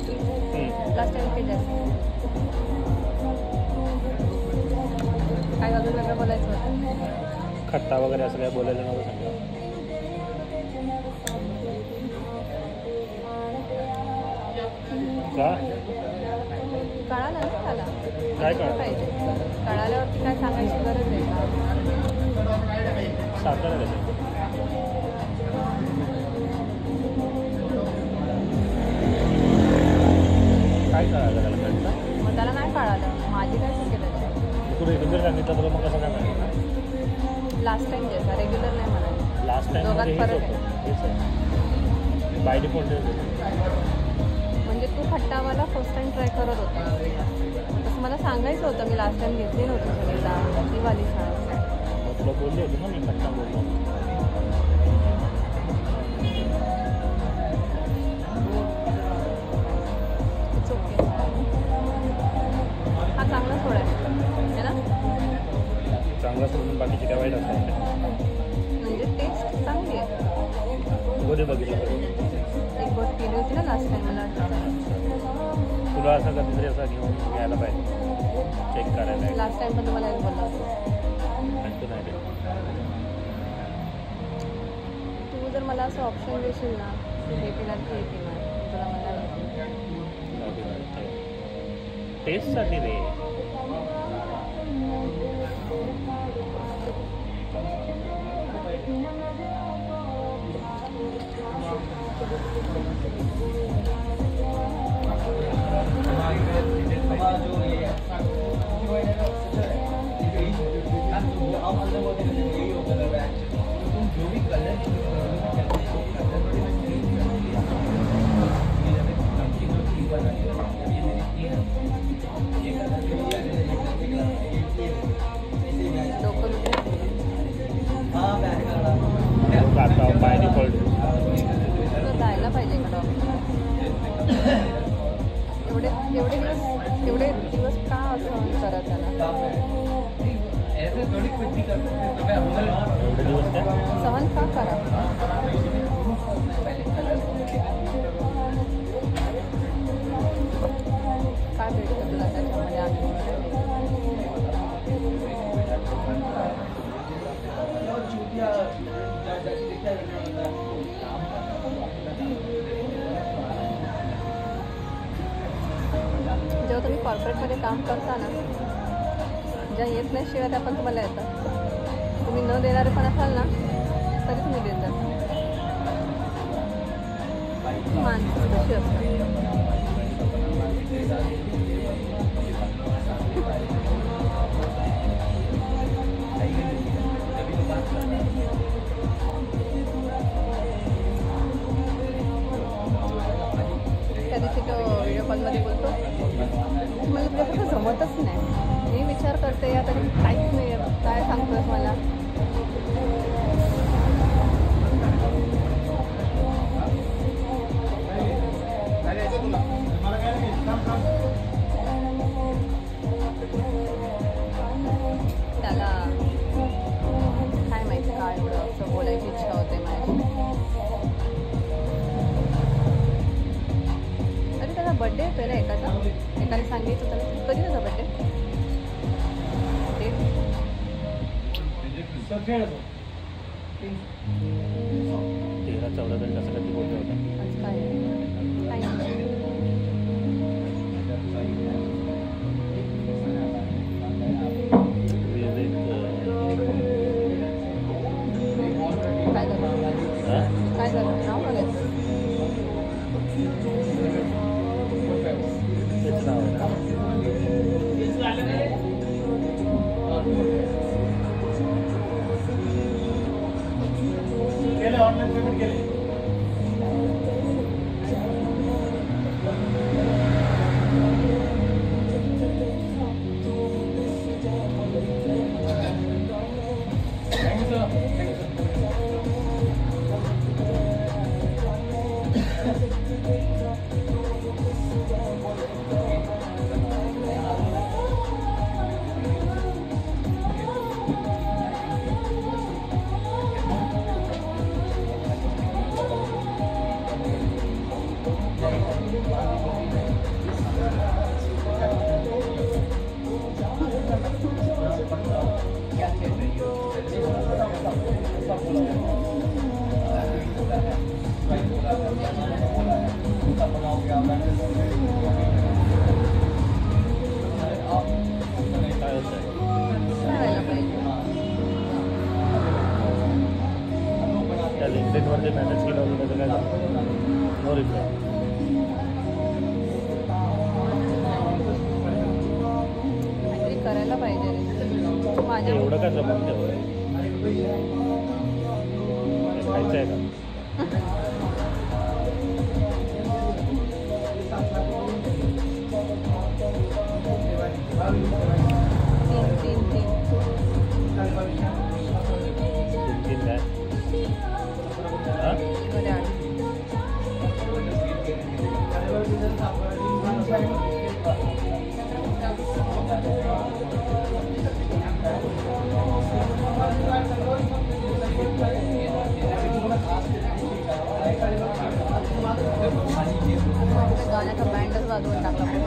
Last time केलं काय अजून वेगळं बोलायचं होतं? खट्टा वगैरे असं काय बोलायला नव्हतं सांगा. का कळालं ना त्याला काय कळालं? पाहिजे कळाल्यावरती काय सांगायची गरज आहे का? साखर आहे त्याच्यात. काय कळालं त्याला कळतं? मग त्याला नाही कळालं माझी काय चुकी त्याची. तू रेग्युलर सांगितलं तर मग कसं काय माहिती? लास्ट टाइम द्यायचा रेग्युलर नाही म्हणाले. लास्ट टाइम दोघात हेच फरक होतं. हेच आहे बाय डिफॉल्ट हेच होतं. म्हणजे तू खट्टा मला फर्स्ट टाइम ट्राय करत होता तसं मला सांगायचं होतं. मी लास्ट टाइम घेतली नव्हती सुनीला ती वाली शाळा. मग तुला बोलली होती ना मी खट्टा बोलतो. It's okay. हा चांगला सोडा आहे ना. चांगला सोडून बाकीचे काय वाईट असतात. म्हणजे टेस्ट चांगली आहे. कधी बघितलं एक गोष्ट केली होती ना लास्ट टाइम मला आठवतं. तुला असं कधीतरी असं घेऊन घ्यायला पाहिजे चेक करायला. लास्ट टाइम पण तुम्हाला एक बोलला तू नाही देत. तू जर मला असं ऑप्शन देशील ना हे पिणार ते पिणार तुला म्हणाल टेस्टसाठी रे. आता बाय डिफॉल्ट जायला पाहिजे का डॉक्टर. एवढे दिवस का असं करत त्याला एवढे दिवस काय सहन का करा. काय भेटतं तुला त्याच्यामध्ये आनंद. जेव्हा तुम्ही कॉर्पोरेटमध्ये काम करता ना ज्या येत नाही शिवाय त्या पण तुम्हाला येतात. तुम्ही न देणारे पण असाल ना तरी तुम्ही देतात. माणसं कशी असतात. त्या दिवशी तो व्हिडिओ कॉलमध्ये बोलतो मला तुझ्यासारखं जमतच नाही. मी विचार करते या तरी काहीच नाही काय सांगतोस मला. त्याला काय माहिती काय एवढं असं बोलायची इच्छा होते माझी. अरे त्याचा बड्डे येतोय ना एकाने सांगितलं त्याला कधी होता बड्डे. 13-14 तरी कसं कधी बोलतो होता. आज काय काय काय झालं नाव बघायचं. तेच नाव आहे ना. ऑनलाईन पेमेंट केले. समोर इकडे काहीतरी करायला पाहिजे रे माझ्या एवढं काय जमत नाही खायचं आहे का? तीन तीन काय हां मध्ये आठ गाण्याचा बँडच वाजवून टाकला